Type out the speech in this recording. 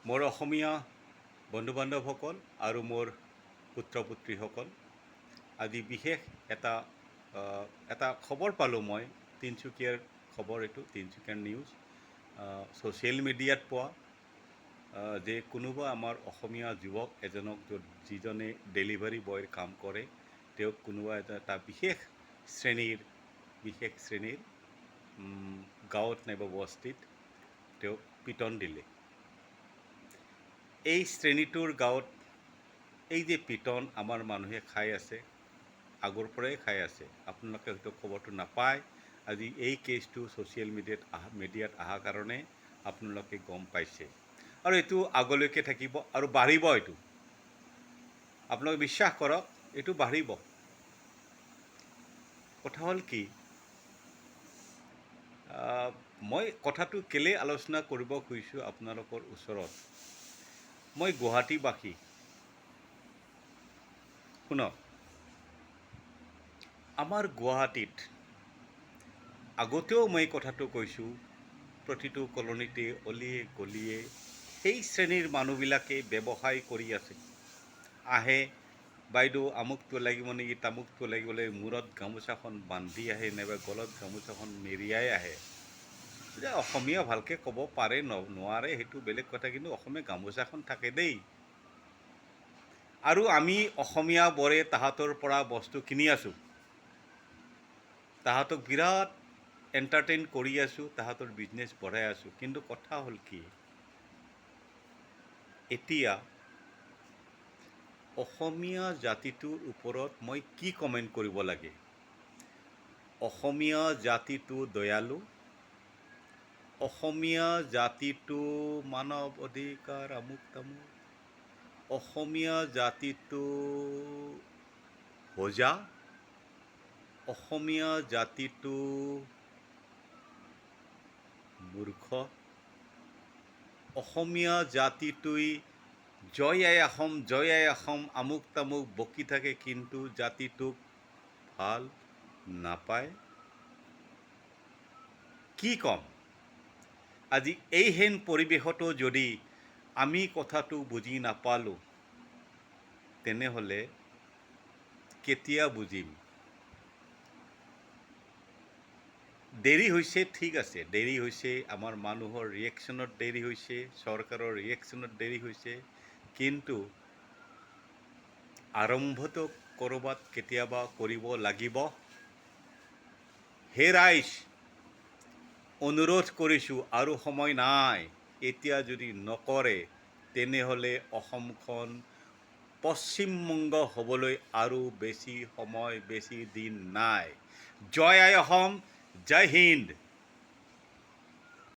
মোৰ অসমীয়া বন্ধু বান্ধৱসকল আৰু মোৰ পুত্ৰ পুত্ৰীসকল, আজি বিশেষ এটা খবৰ পালোঁ মই। তিনিচুকীয়াৰ খবৰ, এইটো তিনিচুকীয়াৰ নিউজ। ছ'চিয়েল মিডিয়াত পোৱা যে কোনোবা আমাৰ অসমীয়া যুৱক এজনক যিজনে ডেলিভাৰী বয়ৰ কাম কৰে, তেওঁক কোনোবা এটা বিশেষ শ্ৰেণীৰ গাঁৱত নাইবা বস্তিত তেওঁক পিটন দিলে। এই শ্ৰেণীটোৰ গাঁৱত এই যে পিটন আমাৰ মানুহে খাই আছে, আগৰ পৰাই খাই আছে। আপোনালোকে হয়তো খবৰটো নাপায়, আজি এই কেছটো ছ'চিয়েল মিডিয়াত অহাৰ কাৰণে আপোনালোকে গম পাইছে। আৰু এইটো আগলৈকে থাকিব আৰু বাঢ়িব। এইটো আপোনালোকে বিশ্বাস কৰক, এইটো বাঢ়িব। কথা হ'ল কি, মই কথাটো কেলৈ আলোচনা কৰিব খুজিছোঁ আপোনালোকৰ ওচৰত। মই গুৱাহাটীবাসী, শুনক, আমাৰ গুৱাহাটীত আগতেও মই কথাটো কৈছোঁ, প্ৰতিটো কলনীতে অলিয়ে গলিয়ে সেই শ্ৰেণীৰ মানুহবিলাকে ব্যৱসায় কৰি আছে। আহে, বাইদেউ আমুকটো লাগিব নেকি, তামুকটো লাগিব নেকি, মূৰত গামোচাখন বান্ধি আহে, নাইবা গলত গামোচাখন মেৰিয়াই আহে। যে অসমীয়া ভালকৈ ক'ব পাৰে নোৱাৰে সেইটো বেলেগ কথা, কিন্তু অসমীয়া গামোচাখন থাকে দেই। আৰু আমি অসমীয়াবোৰে তাহাঁতৰ পৰা বস্তু কিনি আছোঁ, তাহাঁতক বিৰাট এণ্টাৰটেইন কৰি আছোঁ, তাহাঁতৰ বিজনেছ বঢ়াই আছোঁ। কিন্তু কথা হ'ল কি, এতিয়া অসমীয়া জাতিটোৰ ওপৰত মই কি কমেণ্ট কৰিব লাগে? অসমীয়া জাতিটো দয়ালু, অসমীয়া জাতিটো মানৱ অধিকাৰ আমুক তামুক, অসমীয়া জাতিটো হোজা, অসমীয়া জাতিটো মূৰ্খ, অসমীয়া জাতিটোই জয় আই অসম আমুক তামুক বকি থাকে, কিন্তু জাতিটোক ভাল নাপায়। কি ক'ম? আজি এইহেন পৰিৱেশতো যদি আমি কথাটো বুজি নাপালোঁ, তেনেহ'লে কেতিয়া বুজিম? দেৰি হৈছে, ঠিক আছে, দেৰি হৈছে, আমাৰ মানুহৰ ৰিয়েকশ্যনত দেৰি হৈছে, চৰকাৰৰ ৰিয়েকশ্যনত দেৰি হৈছে, কিন্তু আৰম্ভটো ক'ৰবাত কেতিয়াবা কৰিব লাগিব। হে ৰাইজ, অনুৰোধ কৰিছোঁ, আৰু সময় নাই। এতিয়া যদি নকৰে, তেনেহ'লে অসমখন পশ্চিমবংগ হ'বলৈ আৰু বেছি সময়, বেছি দিন নাই। জয় আই অসম, জয় হিন্দ।